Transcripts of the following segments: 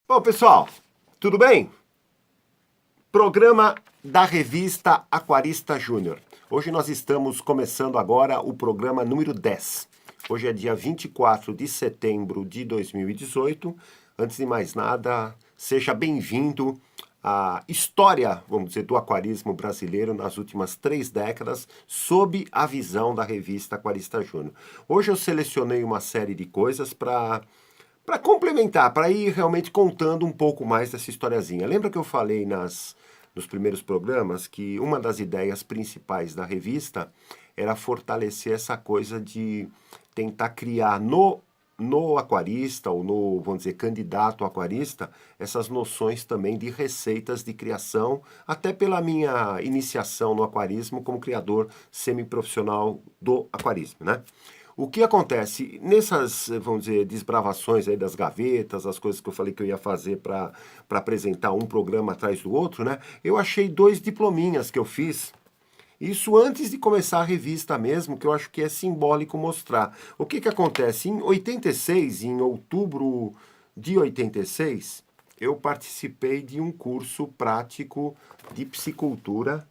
Bom, pessoal, tudo bem? Programa da revista Aquarista Júnior. Hoje nós estamos começando agora o programa número 10. Hoje é dia 24 de setembro de 2018. Antes de mais nada, seja bem-vindo à história, vamos dizer, do aquarismo brasileiro nas últimas 3 décadas, sob a visão da revista Aquarista Júnior. Hoje eu selecionei uma série de coisas para complementar, para ir realmente contando um pouco mais dessa historiazinha. Lembra que eu falei nos primeiros programas que uma das ideias principais da revista era fortalecer essa coisa de tentar criar no aquarista, ou no, vamos dizer, candidato aquarista, essas noções também de receitas de criação, até pela minha iniciação no aquarismo como criador semiprofissional do aquarismo, né? O que acontece nessas, vamos dizer, desbravações aí das gavetas, as coisas que eu falei que eu ia fazer para apresentar um programa atrás do outro, né? Eu achei 2 diplominhas que eu fiz. Isso antes de começar a revista mesmo, que eu acho que é simbólico mostrar. O que acontece? Em 86, em outubro de 86, eu participei de um curso prático de piscicultura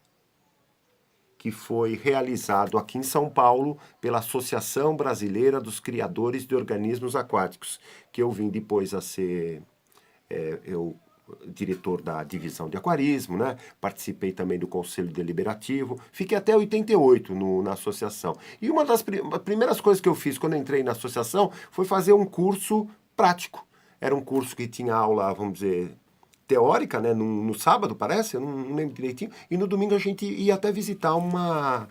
que foi realizado aqui em São Paulo pela Associação Brasileira dos Criadores de Organismos Aquáticos, que eu vim depois a ser diretor da divisão de aquarismo, né? Participei também do Conselho Deliberativo, fiquei até 88 na associação. E uma das primeiras coisas que eu fiz quando entrei na associação foi fazer um curso prático. Era um curso que tinha aula, vamos dizer, teórica, né? No sábado, parece, eu não lembro direitinho, e no domingo a gente ia até visitar uma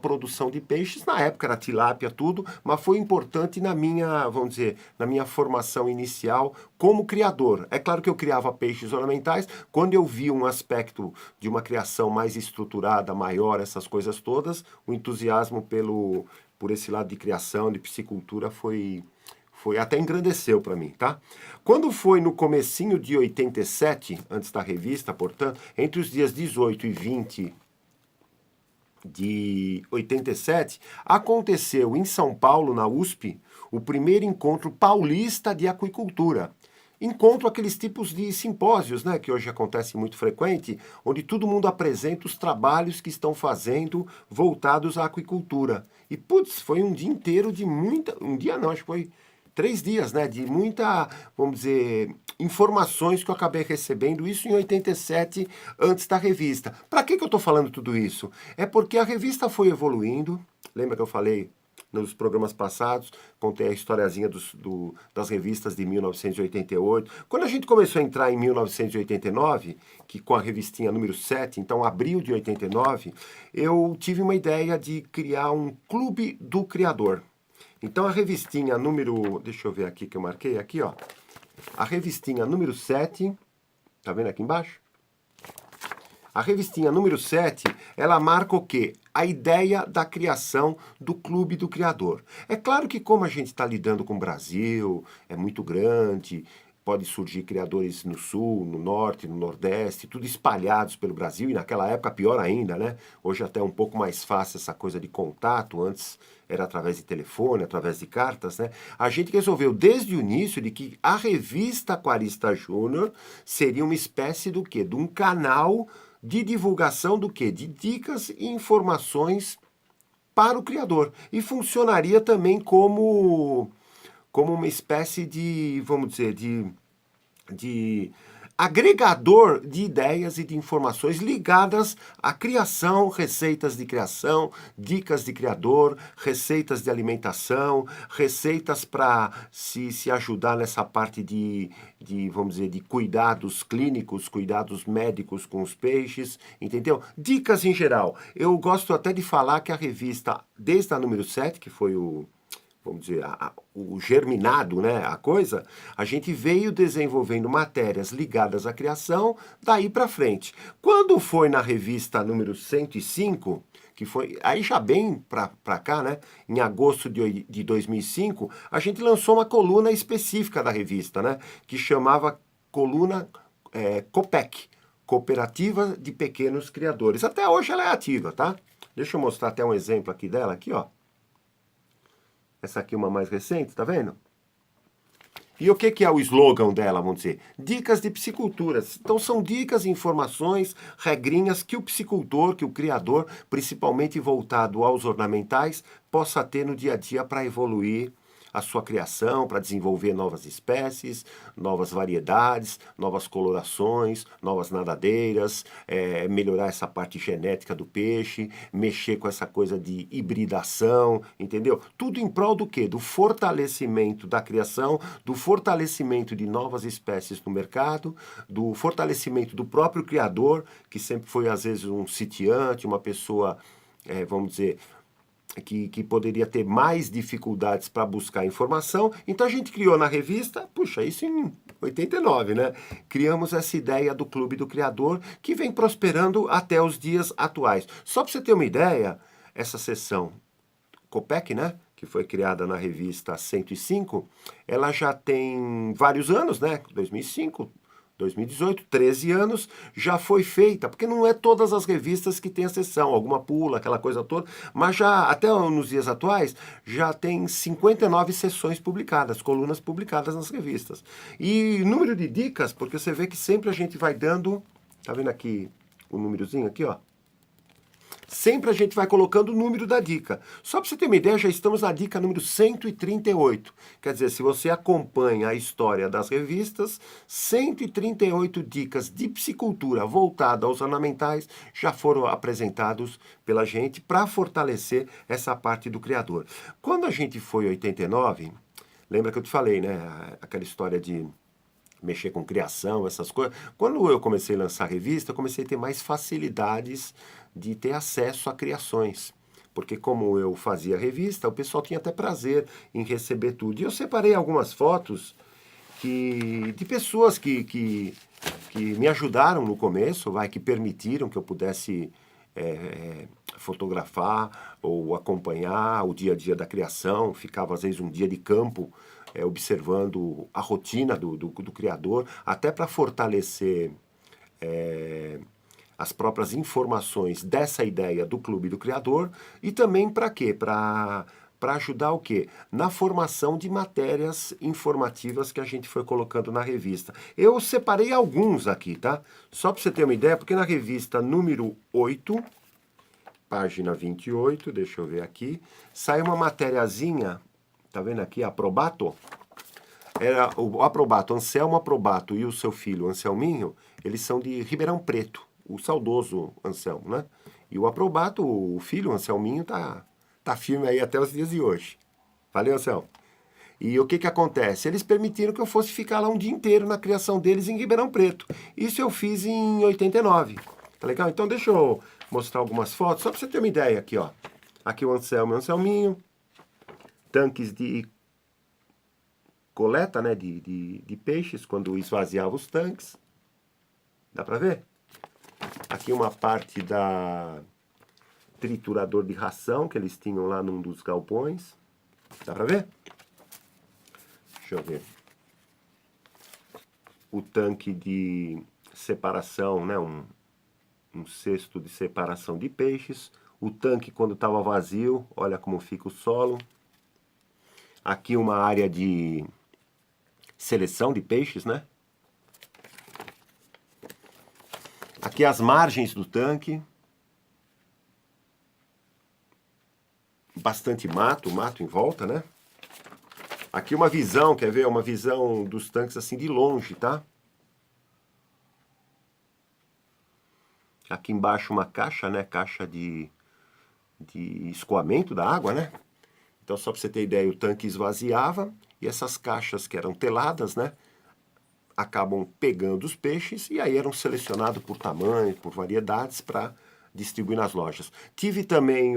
produção de peixes, na época era tilápia, tudo, mas foi importante na minha, vamos dizer, na minha formação inicial como criador. É claro que eu criava peixes ornamentais, quando eu vi um aspecto de uma criação mais estruturada, maior, essas coisas todas, o entusiasmo por esse lado de criação, de piscicultura foi até engrandeceu para mim, tá? Quando foi no comecinho de 87, antes da revista, portanto, entre os dias 18 e 20 de 87, aconteceu em São Paulo, na USP, o primeiro encontro paulista de aquicultura. Encontro aqueles tipos de simpósios, né, que hoje acontece muito frequente, onde todo mundo apresenta os trabalhos que estão fazendo voltados à aquicultura. E, putz, foi um dia inteiro de muita... Um dia não, acho que foi 3 dias, né, de muita, vamos dizer, informações que eu acabei recebendo, isso em 87, antes da revista. Para que eu estou falando tudo isso? É porque a revista foi evoluindo, lembra que eu falei nos programas passados, contei a historiazinha das revistas de 1988. Quando a gente começou a entrar em 1989, que com a revistinha número 7, então abril de 89, eu tive uma ideia de criar um clube do criador. Então a revistinha número, deixa eu ver aqui que eu marquei, aqui ó, a revistinha número 7, tá vendo aqui embaixo? A revistinha número 7, ela marca o quê? A ideia da criação do Clube do Criador. É claro que como a gente está lidando com o Brasil, é muito grande, pode surgir criadores no sul, no norte, no nordeste, tudo espalhados pelo Brasil, e naquela época pior ainda, né? Hoje até é um pouco mais fácil essa coisa de contato, antes era através de telefone, através de cartas, né? A gente resolveu desde o início de que a revista Aquarista Júnior seria uma espécie do quê? De um canal de divulgação do quê? De dicas e informações para o criador. E funcionaria também como uma espécie de, vamos dizer, de agregador de ideias e de informações ligadas à criação, receitas de criação, dicas de criador, receitas de alimentação, receitas para se ajudar nessa parte vamos dizer, de cuidados clínicos, cuidados médicos com os peixes, entendeu? Dicas em geral. Eu gosto até de falar que a revista, desde a número 7, que foi vamos dizer, o germinado, né, a coisa, a gente veio desenvolvendo matérias ligadas à criação, daí para frente. Quando foi na revista número 105, que foi aí já bem para cá, né, em agosto de 2005, a gente lançou uma coluna específica da revista, né, que chamava coluna COPEC, Cooperativa de Pequenos Criadores. Até hoje ela é ativa, tá? Deixa eu mostrar até um exemplo aqui dela, aqui, ó. Essa aqui é uma mais recente, tá vendo? E o que é o slogan dela, vamos dizer? Dicas de piscicultura. Então são dicas, informações, regrinhas que o piscicultor, que o criador, principalmente voltado aos ornamentais, possa ter no dia a dia para evoluir a sua criação, para desenvolver novas espécies, novas variedades, novas colorações, novas nadadeiras, melhorar essa parte genética do peixe, mexer com essa coisa de hibridação, entendeu? Tudo em prol do quê? Do fortalecimento da criação, do fortalecimento de novas espécies no mercado, do fortalecimento do próprio criador, que sempre foi às vezes um sitiante, uma pessoa, vamos dizer, que poderia ter mais dificuldades para buscar informação. Então a gente criou na revista, puxa, isso em 89, né? Criamos essa ideia do Clube do Criador, que vem prosperando até os dias atuais. Só para você ter uma ideia, essa seção Copec, né? Que foi criada na revista 105, ela já tem vários anos, né? 2005, 2018, 13 anos, já foi feita, porque não é todas as revistas que tem a seção, alguma pula, aquela coisa toda, mas já, até nos dias atuais, já tem 59 sessões publicadas, colunas publicadas nas revistas. E número de dicas, porque você vê que sempre a gente vai dando, tá vendo aqui o númerozinho aqui, ó? Sempre a gente vai colocando o número da dica. Só para você ter uma ideia, já estamos na dica número 138. Quer dizer, se você acompanha a história das revistas, 138 dicas de piscicultura voltada aos ornamentais já foram apresentados pela gente para fortalecer essa parte do criador. Quando a gente foi em 89, lembra que eu te falei, né? Aquela história de mexer com criação, essas coisas. Quando eu comecei a lançar a revista, eu comecei a ter mais facilidades de ter acesso a criações. Porque como eu fazia a revista, o pessoal tinha até prazer em receber tudo. E eu separei algumas fotos de pessoas que me ajudaram no começo, que permitiram que eu pudesse fotografar ou acompanhar o dia a dia da criação. Ficava às vezes um dia de campo observando a rotina do criador, até para fortalecer as próprias informações dessa ideia do Clube do Criador, e também para quê? Para ajudar o quê? Na formação de matérias informativas que a gente foi colocando na revista. Eu separei alguns aqui, tá? Só para você ter uma ideia, porque na revista número 8, página 28, deixa eu ver aqui, sai uma matériazinha, tá vendo aqui, Aprobato? Era o Aprobato, Anselmo Aprobato e o seu filho Anselminho, eles são de Ribeirão Preto, o saudoso Anselmo, né? E o Aprobato, o filho Anselminho, tá firme aí até os dias de hoje. Valeu, Anselmo. E o que acontece? Eles permitiram que eu fosse ficar lá um dia inteiro na criação deles em Ribeirão Preto. Isso eu fiz em 89. Tá legal? Então deixa eu mostrar algumas fotos, só para você ter uma ideia aqui, ó. Aqui o Anselmo e o Anselminho. Tanques de coleta, né, de peixes, quando esvaziava os tanques. Dá para ver? Aqui uma parte da triturador de ração que eles tinham lá num dos galpões. Dá para ver? Deixa eu ver. O tanque de separação, né, um cesto de separação de peixes. O tanque quando estava vazio, olha como fica o solo. Aqui uma área de seleção de peixes, né? Aqui as margens do tanque. Bastante mato em volta, né? Aqui uma visão, quer ver? Uma visão dos tanques assim de longe, tá? Aqui embaixo uma caixa, né? Caixa de escoamento da água, né? Então, só para você ter ideia, o tanque esvaziava e essas caixas que eram teladas, né? Acabam pegando os peixes e aí eram selecionados por tamanho, por variedades para distribuir nas lojas. Tive também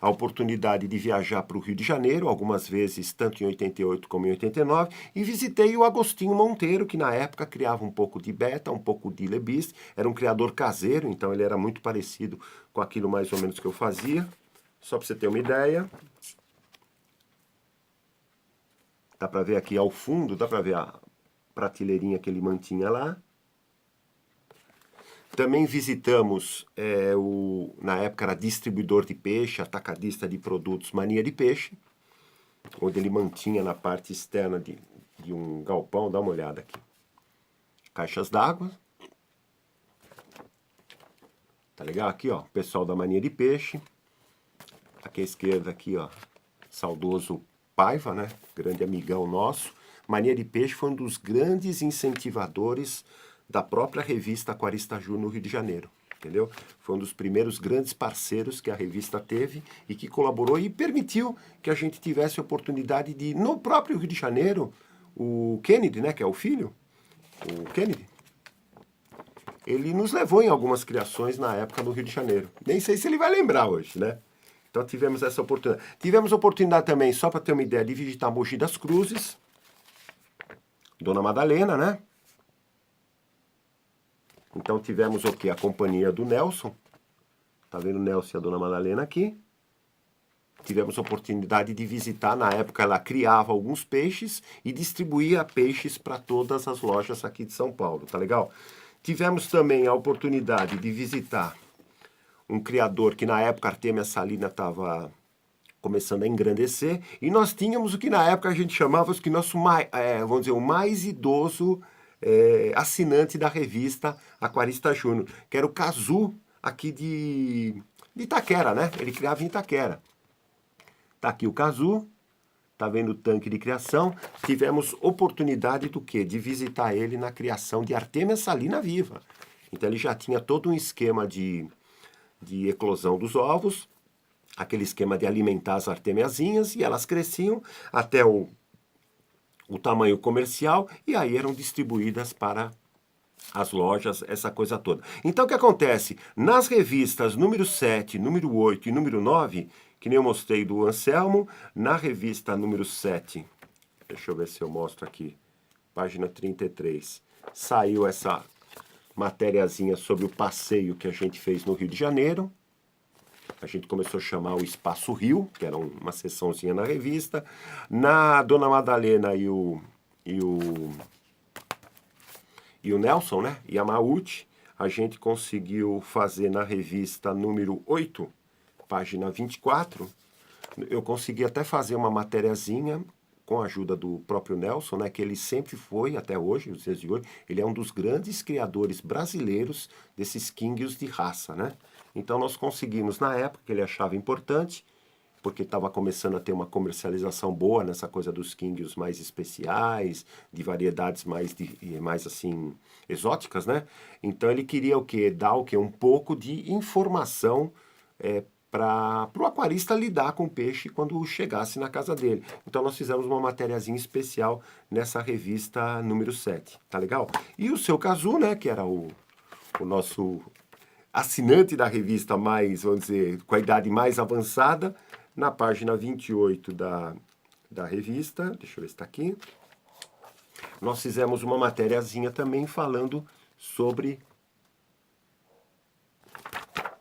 a oportunidade de viajar para o Rio de Janeiro, algumas vezes, tanto em 88 como em 89, e visitei o Agostinho Monteiro, que na época criava um pouco de beta, um pouco de lebiste, era um criador caseiro, então ele era muito parecido com aquilo mais ou menos que eu fazia. Só para você ter uma ideia. Dá para ver aqui ao fundo, dá para ver a prateleirinha que ele mantinha lá. Também visitamos, na época era distribuidor de peixe, atacadista de produtos Mania de Peixe, onde ele mantinha na parte externa de um galpão, dá uma olhada aqui. Caixas d'água. Tá legal? Aqui, ó, pessoal da Mania de Peixe. Aqui à esquerda, aqui, ó, saudoso Paiva, né? Grande amigão nosso. Mania de Peixe foi um dos grandes incentivadores da própria revista Aquarista Júnior no Rio de Janeiro, entendeu? Foi um dos primeiros grandes parceiros que a revista teve e que colaborou e permitiu que a gente tivesse a oportunidade de, no próprio Rio de Janeiro, o Kennedy, né, que é o filho, o Kennedy, ele nos levou em algumas criações na época no Rio de Janeiro. Nem sei se ele vai lembrar hoje, né? Então tivemos essa oportunidade. Tivemos oportunidade também, só para ter uma ideia, de visitar Mogi das Cruzes, Dona Madalena, né? Então tivemos o quê? A companhia do Nelson. Tá vendo o Nelson e a Dona Madalena aqui? Tivemos a oportunidade de visitar, na época ela criava alguns peixes e distribuía peixes para todas as lojas aqui de São Paulo, tá legal? Tivemos também a oportunidade de visitar um criador que na época Artemia Salina estava começando a engrandecer, e nós tínhamos o que na época a gente chamava que nosso vamos dizer, o mais idoso assinante da revista Aquarista Júnior, que era o Cazu aqui de Itaquera, né? Ele criava em Itaquera. Tá aqui o Cazu, tá vendo o tanque de criação. Tivemos oportunidade do quê? De visitar ele na criação de Artemia Salina viva. Então ele já tinha todo um esquema de eclosão dos ovos, aquele esquema de alimentar as artemiazinhas, e elas cresciam até o tamanho comercial, e aí eram distribuídas para as lojas, essa coisa toda. Então o que acontece? Nas revistas número 7, número 8 e número 9, que nem eu mostrei do Anselmo, na revista número 7, deixa eu ver se eu mostro aqui, página 33, saiu essa matériazinha sobre o passeio que a gente fez no Rio de Janeiro. A gente começou a chamar o Espaço Rio, que era uma seçãozinha na revista. Na Dona Madalena e o Nelson, né? E a Maúti, a gente conseguiu fazer na revista número 8, página 24. Eu consegui até fazer uma matériazinha com a ajuda do próprio Nelson, né, que ele sempre foi, até hoje, nos dias de hoje, ele é um dos grandes criadores brasileiros desses kingios de raça, né? Então nós conseguimos, na época, que ele achava importante, porque estava começando a ter uma comercialização boa nessa coisa dos kingios mais especiais, de variedades mais assim, exóticas, né? Então ele queria o quê? Dar o quê? Um pouco de informação para o aquarista lidar com o peixe quando chegasse na casa dele. Então nós fizemos uma matériazinha especial nessa revista número 7, tá legal? E o seu Cazu, né, que era o nosso assinante da revista mais, vamos dizer, com a idade mais avançada, na página 28 da revista, deixa eu ver se está aqui, nós fizemos uma matériazinha também falando sobre,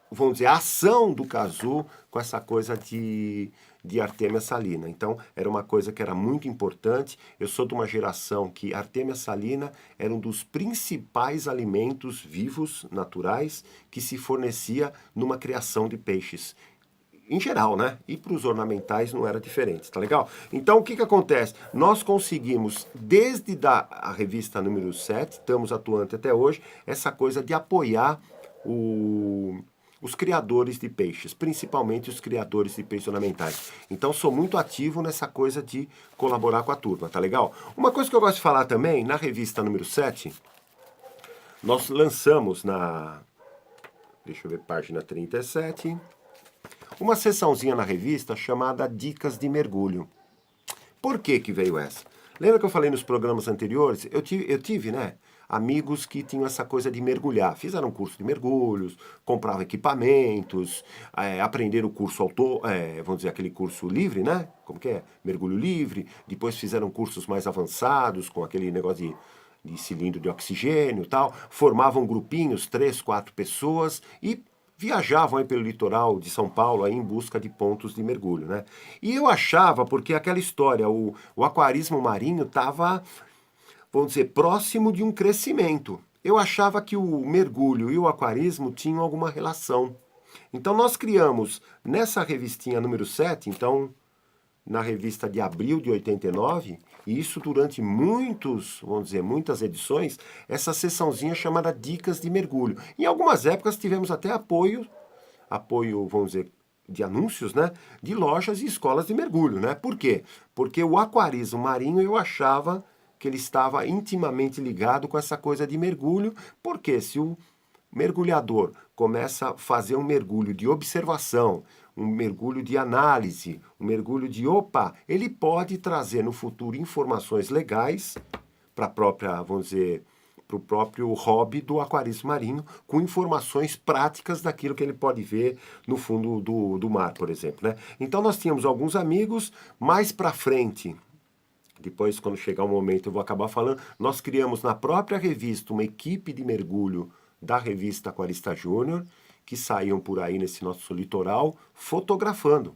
vamos dizer, a ação do Cazu com essa coisa de Artemia Salina. Então, era uma coisa que era muito importante. Eu sou de uma geração que Artemia Salina era um dos principais alimentos vivos, naturais, que se fornecia numa criação de peixes. Em geral, né? E para os ornamentais não era diferente, tá legal? Então, o que acontece? Nós conseguimos, desde a revista número 7, estamos atuando até hoje, essa coisa de apoiar os criadores de peixes, principalmente os criadores de peixes ornamentais. Então, sou muito ativo nessa coisa de colaborar com a turma, tá legal? Uma coisa que eu gosto de falar também, na revista número 7, nós lançamos deixa eu ver, página 37, uma seçãozinha na revista chamada Dicas de Mergulho. Por que veio essa? Lembra que eu falei nos programas anteriores? Eu tive, né, amigos que tinham essa coisa de mergulhar. Fizeram curso de mergulhos, compravam equipamentos, aprenderam o curso vamos dizer, aquele curso livre, né? Como que é? Mergulho livre. Depois fizeram cursos mais avançados, com aquele negócio de cilindro de oxigênio e tal. Formavam grupinhos, 3, 4 pessoas e viajavam aí pelo litoral de São Paulo aí em busca de pontos de mergulho, né? E eu achava, porque aquela história, o aquarismo marinho estava, vamos dizer, próximo de um crescimento. Eu achava que o mergulho e o aquarismo tinham alguma relação. Então nós criamos, nessa revistinha número 7, então na revista de abril de 89, e isso durante muitas edições, essa seçãozinha chamada Dicas de Mergulho. Em algumas épocas tivemos até apoio, vamos dizer, de anúncios, né, de lojas e escolas de mergulho, né? Por quê? Porque o aquarismo marinho eu achava que ele estava intimamente ligado com essa coisa de mergulho, porque se o mergulhador começa a fazer um mergulho de observação, um mergulho de análise, um mergulho de ele pode trazer no futuro informações legais para a própria, vamos dizer, para o próprio hobby do aquarismo marinho, com informações práticas daquilo que ele pode ver no fundo do mar, por exemplo, né? Então nós tínhamos alguns amigos, mais para frente, depois quando chegar o momento eu vou acabar falando, nós criamos na própria revista uma equipe de mergulho da revista Aquarista Júnior, que saíam por aí nesse nosso litoral, fotografando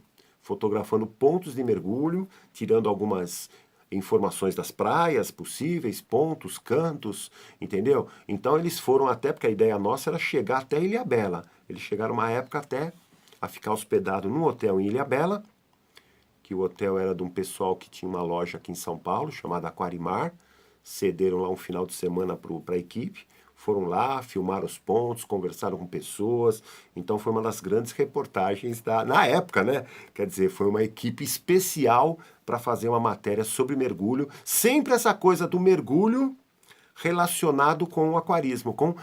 pontos de mergulho, tirando algumas informações das praias possíveis, pontos, cantos, entendeu? Então eles foram até, porque a ideia nossa era chegar até Ilhabela. Eles chegaram uma época até a ficar hospedado num hotel em Ilhabela, que o hotel era de um pessoal que tinha uma loja aqui em São Paulo, chamada Aquarimar, cederam lá um final de semana para a equipe, foram lá, filmaram os pontos, conversaram com pessoas, então foi uma das grandes reportagens na época, né? Quer dizer, foi uma equipe especial para fazer uma matéria sobre mergulho, sempre essa coisa do mergulho relacionado com o aquarismo, com,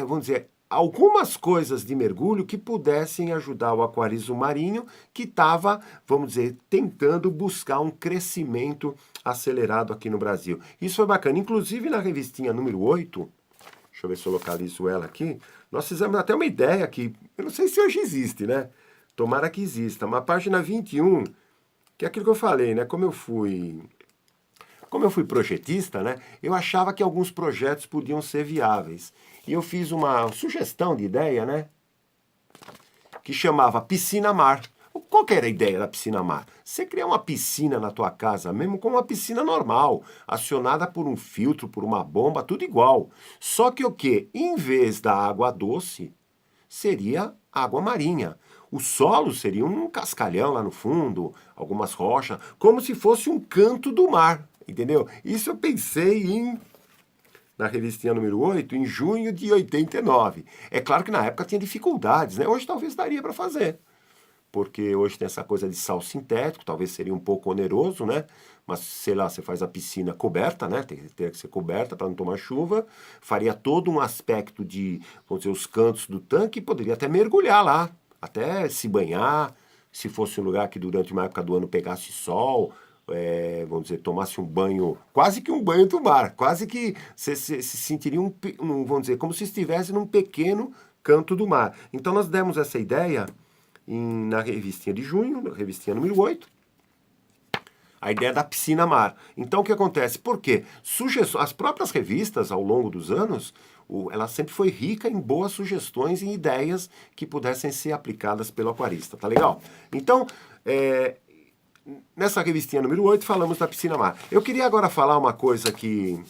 vamos dizer, algumas coisas de mergulho que pudessem ajudar o aquarismo marinho, que estava, vamos dizer, tentando buscar um crescimento acelerado aqui no Brasil. Isso foi bacana. Inclusive na revistinha número 8, deixa eu ver se eu localizo ela aqui, nós fizemos até uma ideia que, eu não sei se hoje existe, né? Tomara que exista. Uma página 21, que é aquilo que eu falei, né? Como eu fui projetista, né? Eu achava que alguns projetos podiam ser viáveis. E eu fiz uma sugestão de ideia, né? Que chamava piscina-mar. Qual que era a ideia da piscina-mar? Você criar uma piscina na tua casa, mesmo com uma piscina normal, acionada por um filtro, por uma bomba, tudo igual. Só que o quê? Em vez da água doce, seria água marinha. O solo seria um cascalhão lá no fundo, algumas rochas, como se fosse um canto do mar, entendeu? Isso eu pensei na revistinha número 8, em junho de 89. É claro que na época tinha dificuldades, né? Hoje talvez daria para fazer, porque hoje tem essa coisa de sal sintético, talvez seria um pouco oneroso, né? Mas, sei lá, você faz a piscina coberta, né? Teria que ser coberta para não tomar chuva, faria todo um aspecto de, vamos dizer, os cantos do tanque, e poderia até mergulhar lá, até se banhar, se fosse um lugar que durante uma época do ano pegasse sol, vamos dizer, tomasse um banho, quase que um banho do mar, quase que você se sentiria vamos dizer, como se estivesse num pequeno canto do mar. Então nós demos essa ideia na revistinha de junho, na revistinha número 8, a ideia da piscina-mar. Então o que acontece? Por quê? As próprias revistas, ao longo dos anos, ela sempre foi rica em boas sugestões e ideias que pudessem ser aplicadas pelo aquarista, tá legal? Então, nessa revistinha número 8, falamos da piscina-mar. Eu queria agora falar uma coisa que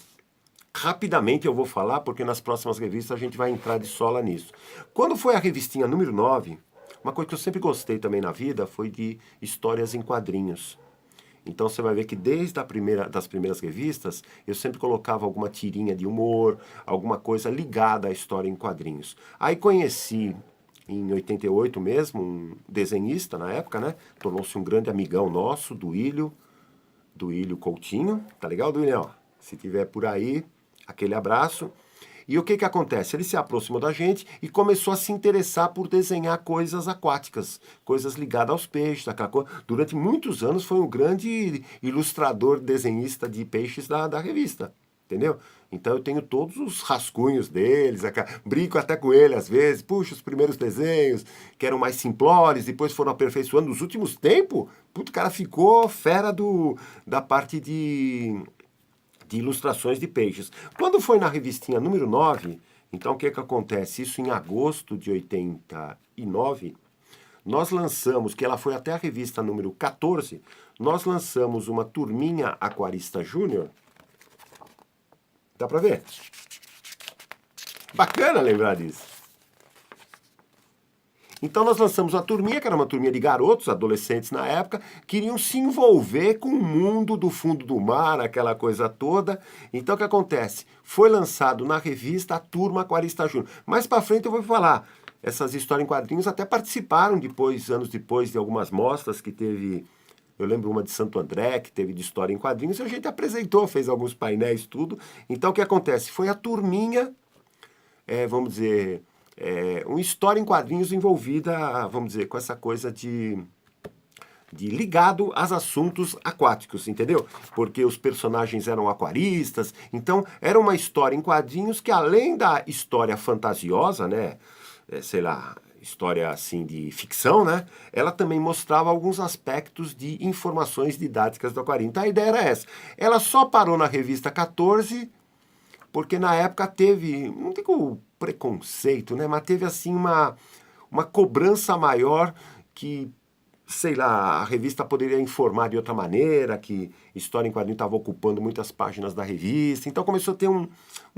rapidamente eu vou falar, porque nas próximas revistas a gente vai entrar de sola nisso. Quando foi a revistinha número 9, uma coisa que eu sempre gostei também na vida foi de histórias em quadrinhos. Então você vai ver que desde das primeiras revistas, eu sempre colocava alguma tirinha de humor, alguma coisa ligada à história em quadrinhos. Aí conheci, em 88 mesmo, um desenhista na época, né? Tornou-se um grande amigão nosso, do Ilho Coutinho. Tá legal, Duílio? Se tiver por aí, aquele abraço. E o que que acontece? Ele se aproximou da gente e começou a se interessar por desenhar coisas aquáticas, coisas ligadas aos peixes, aquela coisa. Durante muitos anos foi um grande ilustrador, desenhista de peixes da revista, entendeu? Então eu tenho todos os rascunhos deles, brinco até com ele às vezes, puxa, os primeiros desenhos, que eram mais simplórios, depois foram aperfeiçoando. Nos últimos tempos, o cara ficou fera da parte de ilustrações de peixes. Quando foi na revistinha número 9, então o que que acontece? Isso em agosto de 89, nós lançamos, que ela foi até a revista número 14, nós lançamos uma turminha Aquarista Júnior. Dá pra ver? Bacana lembrar disso. Então nós lançamos uma turminha, que era uma turminha de garotos, adolescentes na época, queriam se envolver com o mundo do fundo do mar, aquela coisa toda. Então o que acontece? Foi lançado na revista a Turma Aquarista Júnior. Mais pra frente eu vou falar, essas histórias em quadrinhos até participaram depois, anos depois, de algumas mostras que teve. Eu lembro uma de Santo André, que teve de história em quadrinhos, e a gente apresentou, fez alguns painéis, tudo. Então o que acontece? Foi a turminha, vamos dizer, uma história em quadrinhos envolvida, vamos dizer, com essa coisa de ligado aos assuntos aquáticos, entendeu? Porque os personagens eram aquaristas, então era uma história em quadrinhos que além da história fantasiosa, né, sei lá, história assim de ficção, né, ela também mostrava alguns aspectos de informações didáticas do aquarismo. Então a ideia era essa. Ela só parou na revista 14 porque na época teve, não digo preconceito, né, mas teve assim uma cobrança maior que, sei lá, a revista poderia informar de outra maneira, que História em Quadrinho estava ocupando muitas páginas da revista, então começou a ter um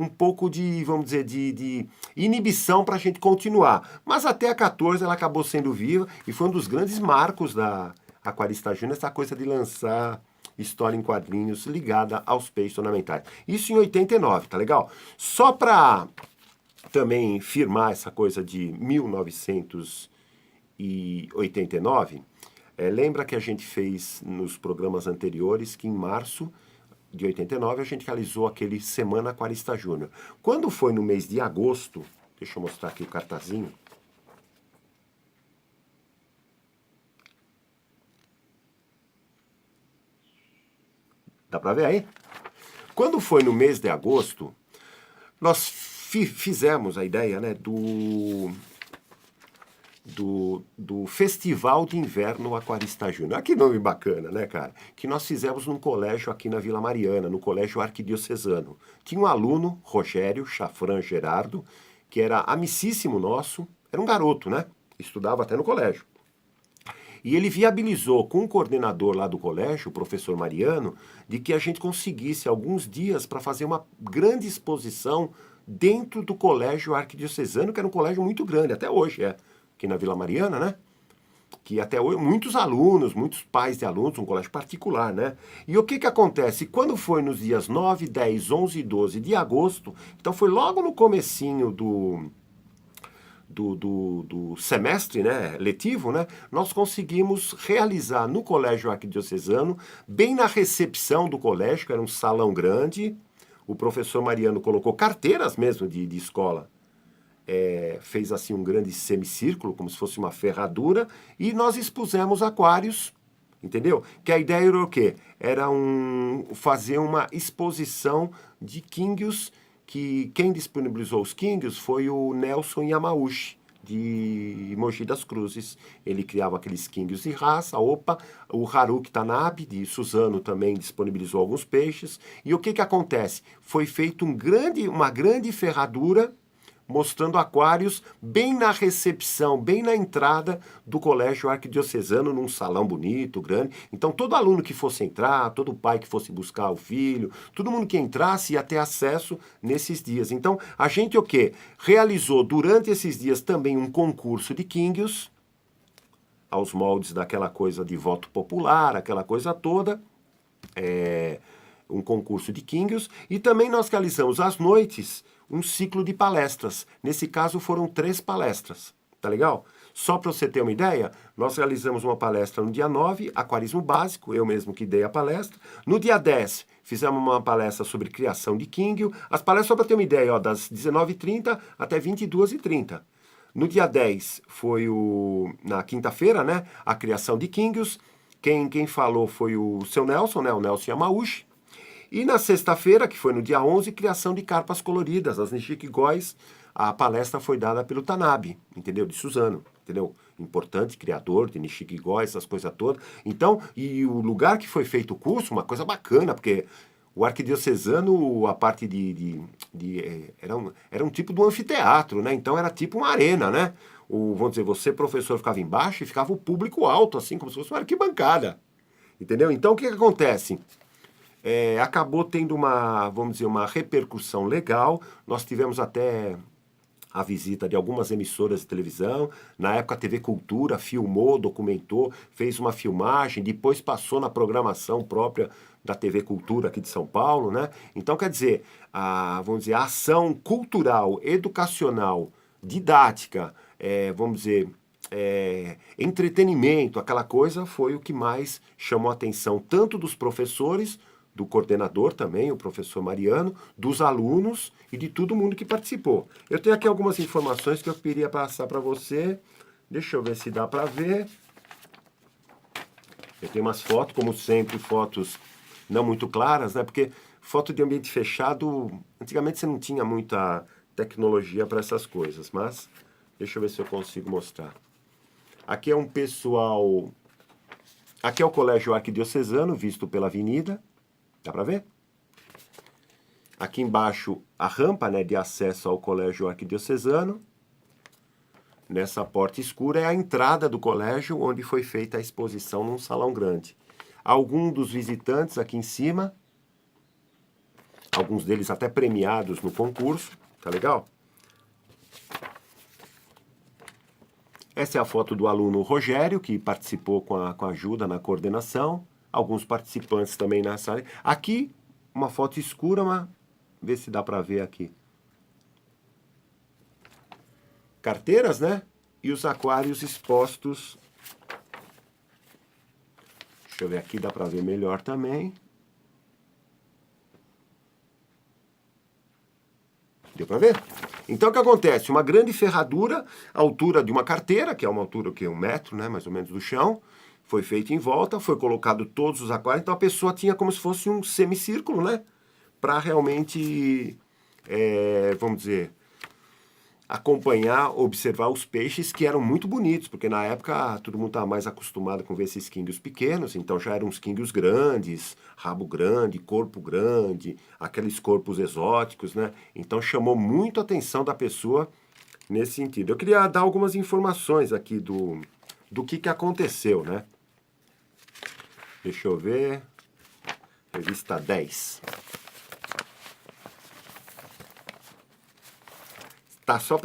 pouco de, vamos dizer, de inibição para a gente continuar. Mas até a 14 ela acabou sendo viva e foi um dos grandes marcos da Aquarista Júnior, essa coisa de lançar história em quadrinhos ligada aos peixes ornamentais. Isso em 89, tá legal? Só para também firmar essa coisa de 1989, lembra que a gente fez nos programas anteriores que em março de 89 a gente realizou aquele Semana Aquarista Júnior. Quando foi no mês de agosto, deixa eu mostrar aqui o cartazinho. Dá para ver aí? Quando foi no mês de agosto, nós fizemos a ideia, né, do Festival de Inverno Aquarista Júnior. Que nome bacana, né, cara? Que nós fizemos num colégio aqui na Vila Mariana, no Colégio Arquidiocesano. Tinha um aluno, Rogério Chafran Gerardo, que era amicíssimo nosso, era um garoto, né? Estudava até no colégio. E ele viabilizou com o coordenador lá do colégio, o professor Mariano, de que a gente conseguisse alguns dias para fazer uma grande exposição dentro do colégio arquidiocesano, que era um colégio muito grande, até hoje aqui na Vila Mariana, né? Que até hoje, muitos alunos, muitos pais de alunos, um colégio particular, né? E o que que acontece? Quando foi nos dias 9, 10, 11 e 12 de agosto, então foi logo no comecinho do semestre, né, letivo, né, nós conseguimos realizar no Colégio Arquidiocesano, bem na recepção do colégio, que era um salão grande, o professor Mariano colocou carteiras mesmo de escola, fez assim um grande semicírculo, como se fosse uma ferradura, e nós expusemos aquários, entendeu? Que a ideia era o quê? Era fazer uma exposição de quinguios, que quem disponibilizou os quinguios foi o Nelson Yamauchi, de Mogi das Cruzes. Ele criava aqueles quinguios de raça, o Haruki Tanabe, de Suzano, também disponibilizou alguns peixes. E o que que acontece? Foi feito uma grande ferradura, mostrando aquários bem na recepção, bem na entrada do Colégio Arquidiocesano, num salão bonito, grande. Então todo aluno que fosse entrar, todo pai que fosse buscar o filho, todo mundo que entrasse ia ter acesso nesses dias. Então a gente o quê? Realizou durante esses dias também um concurso de quinguios, aos moldes daquela coisa de voto popular, aquela coisa toda, um concurso de quinguios, e também nós realizamos às noites um ciclo de palestras. Nesse caso foram 3 palestras, tá legal? Só para você ter uma ideia, nós realizamos uma palestra no dia 9, aquarismo básico, eu mesmo que dei a palestra. No dia 10, fizemos uma palestra sobre criação de quinguio. As palestras, só para ter uma ideia, ó, das 19h30 até 22h30. No dia 10 foi na quinta-feira, né, a criação de quinguios. Quem falou foi o seu Nelson, né, o Nelson Yamauchi. E na sexta-feira, que foi no dia 11, criação de carpas coloridas, as Nishikigóis. A palestra foi dada pelo Tanabe, entendeu? De Suzano, entendeu? Importante criador de Nishikigóis, essas coisas todas. Então, e o lugar que foi feito o curso, uma coisa bacana, porque o arquidiocesano, a parte era um tipo de um anfiteatro, né? Então era tipo uma arena, né? Vamos dizer, você, professor, ficava embaixo e ficava o público alto, assim, como se fosse uma arquibancada. Entendeu? Então, o que acontece? Acabou tendo vamos dizer, uma repercussão legal. Nós tivemos até a visita de algumas emissoras de televisão. Na época a TV Cultura filmou, documentou, fez uma filmagem, depois passou na programação própria da TV Cultura aqui de São Paulo, né? Então, quer dizer, vamos dizer, a ação cultural, educacional, didática, vamos dizer, entretenimento, aquela coisa foi o que mais chamou a atenção tanto dos professores, do coordenador também, o professor Mariano, dos alunos e de todo mundo que participou. Eu tenho aqui algumas informações que eu queria passar para você. Deixa eu ver se dá para ver. Eu tenho umas fotos, como sempre, fotos não muito claras, né? Porque foto de ambiente fechado, antigamente você não tinha muita tecnologia para essas coisas, mas deixa eu ver se eu consigo mostrar. Aqui é um pessoal... Aqui é o Colégio Arquidiocesano, visto pela avenida. Dá para ver? Aqui embaixo a rampa, né, de acesso ao Colégio Arquidiocesano. Nessa porta escura é a entrada do colégio, onde foi feita a exposição num salão grande. Alguns dos visitantes aqui em cima, alguns deles até premiados no concurso, tá legal? Essa é a foto do aluno Rogério, que participou com a ajuda na coordenação. Alguns participantes também nessa área. Aqui, uma foto escura, mas vê se dá para ver aqui. Carteiras, né? E os aquários expostos. Deixa eu ver aqui, dá para ver melhor também. Deu para ver? Então, o que acontece? Uma grande ferradura, a altura de uma carteira, que é uma altura, que 1 metro, né, mais ou menos, do chão. Foi feito em volta, foi colocado todos os aquários, então a pessoa tinha como se fosse um semicírculo, né? Para realmente, vamos dizer, acompanhar, observar os peixes que eram muito bonitos, porque na época todo mundo estava mais acostumado com ver esses quinguios pequenos, então já eram uns quinguios grandes, rabo grande, corpo grande, aqueles corpos exóticos, né? Então chamou muito a atenção da pessoa nesse sentido. Eu queria dar algumas informações aqui do que aconteceu, né? Deixa eu ver. Revista 10. Tá só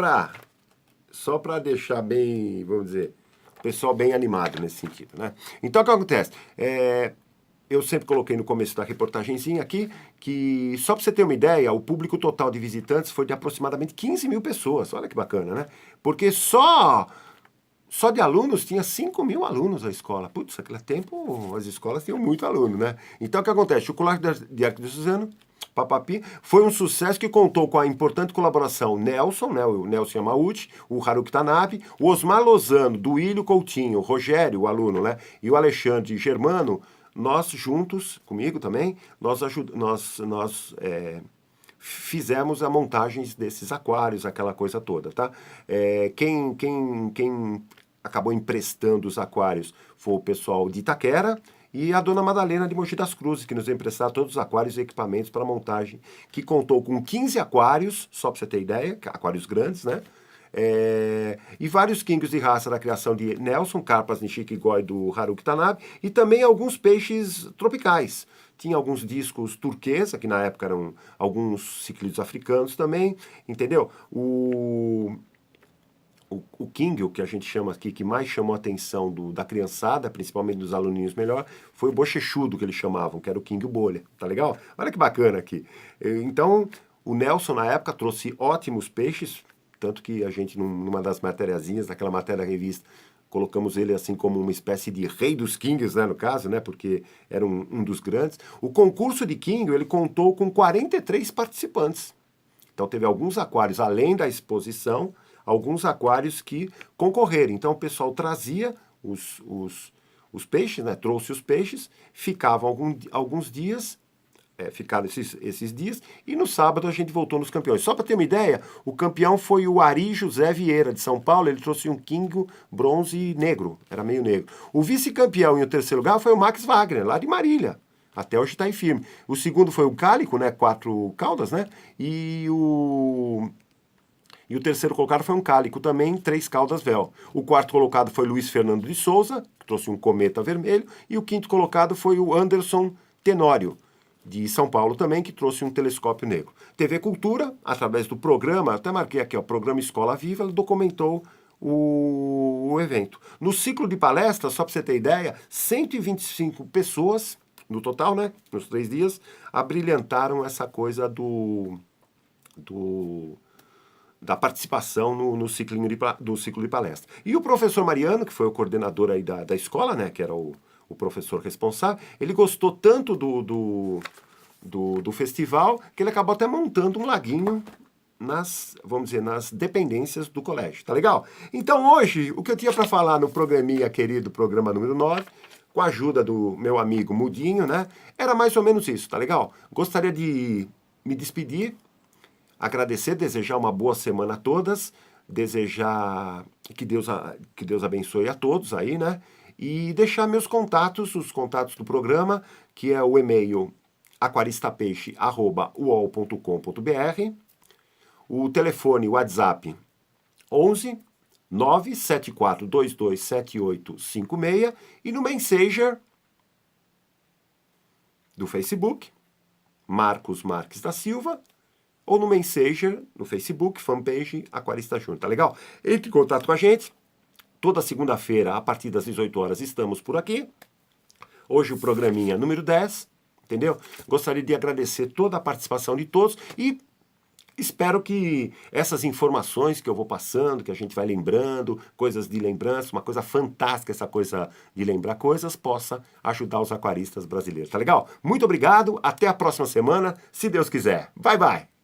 para deixar bem, vamos dizer, o pessoal bem animado nesse sentido, né? Então, o que acontece? Eu sempre coloquei no começo da reportagenzinha aqui que, só para você ter uma ideia, o público total de visitantes foi de aproximadamente 15 mil pessoas. Olha que bacana, né? Porque só de alunos tinha 5 mil alunos a escola. Putz, naquele tempo as escolas tinham muito aluno, né? Então o que acontece? O Colégio de Arquidiocesano, Papapi, foi um sucesso que contou com a importante colaboração Nelson, né, o Nelson Yamauchi, o Haruki Tanabe, o Osmar Lozano, Duílio Coutinho, o Rogério, o aluno, né, e o Alexandre Germano. Nós juntos, comigo também, nós fizemos a montagem desses aquários, aquela coisa toda, tá? Quem acabou emprestando os aquários foi o pessoal de Itaquera e a dona Madalena de Mogi das Cruzes, que nos emprestaram todos os aquários e equipamentos para montagem, que contou com 15 aquários, só para você ter ideia, aquários grandes, né? E vários quinguios de raça da criação de Nelson, carpas Nishikigoi do Haruki Tanabe, e também alguns peixes tropicais. Tinha alguns discos turquesa, que na época eram alguns ciclídeos africanos também, entendeu? O quinguio, que a gente chama aqui, que mais chamou a atenção da criançada, principalmente dos aluninhos melhor, foi o bochechudo, que eles chamavam, que era o quinguio bolha, tá legal? Olha que bacana aqui. Então, o Nelson, na época, trouxe ótimos peixes, tanto que a gente, numa das matériazinhas, naquela matéria da revista, colocamos ele assim como uma espécie de rei dos quinguios, né, no caso, né, porque era um dos grandes. O concurso de quinguio, ele contou com 43 participantes. Então, teve alguns aquários, além da exposição, alguns aquários que concorreram. Então, o pessoal trazia os peixes, né? Trouxe os peixes, ficavam alguns dias, ficaram esses dias, e no sábado a gente voltou nos campeões. Só para ter uma ideia, o campeão foi o Ari José Vieira, de São Paulo. Ele trouxe um quingo bronze negro, era meio negro. O vice-campeão e o terceiro lugar foi o Max Wagner, lá de Marília. Até hoje está em firme. O segundo foi o Cálico, né? 4 caudas, né? E o terceiro colocado foi um cálico também, 3 caudas véu. O quarto colocado foi Luiz Fernando de Souza, que trouxe um cometa vermelho. E o quinto colocado foi o Anderson Tenório, de São Paulo também, que trouxe um telescópio negro. TV Cultura, através do programa, até marquei aqui, ó, Programa Escola Viva, ela documentou o evento. No ciclo de palestras, só para você ter ideia, 125 pessoas, no total, né, nos 3 dias, abrilhantaram essa coisa da participação no ciclo de palestra. E o professor Mariano, que foi o coordenador aí da escola, né, que era o professor responsável, ele gostou tanto do festival que ele acabou até montando um laguinho vamos dizer, nas dependências do colégio, tá legal? Então hoje, o que eu tinha para falar no programinha querido, programa número 9, com a ajuda do meu amigo Mudinho, né, era mais ou menos isso, tá legal? Gostaria de me despedir, agradecer, desejar uma boa semana a todas, desejar que Deus abençoe a todos aí, né? E deixar meus contatos, os contatos do programa, que é o e-mail aquaristapeixe@uol.com.br, o telefone WhatsApp 11 974227856 e no Messenger do Facebook, Marcos Marques da Silva, ou no Messenger, no Facebook, fanpage Aquarista Júnior, tá legal? Entre em contato com a gente. Toda segunda-feira, a partir das 18 horas, estamos por aqui. Hoje o programinha número 10, entendeu? Gostaria de agradecer toda a participação de todos e espero que essas informações que eu vou passando, que a gente vai lembrando, coisas de lembrança, uma coisa fantástica essa coisa de lembrar coisas, possa ajudar os aquaristas brasileiros, tá legal? Muito obrigado, até a próxima semana, se Deus quiser. Bye, bye!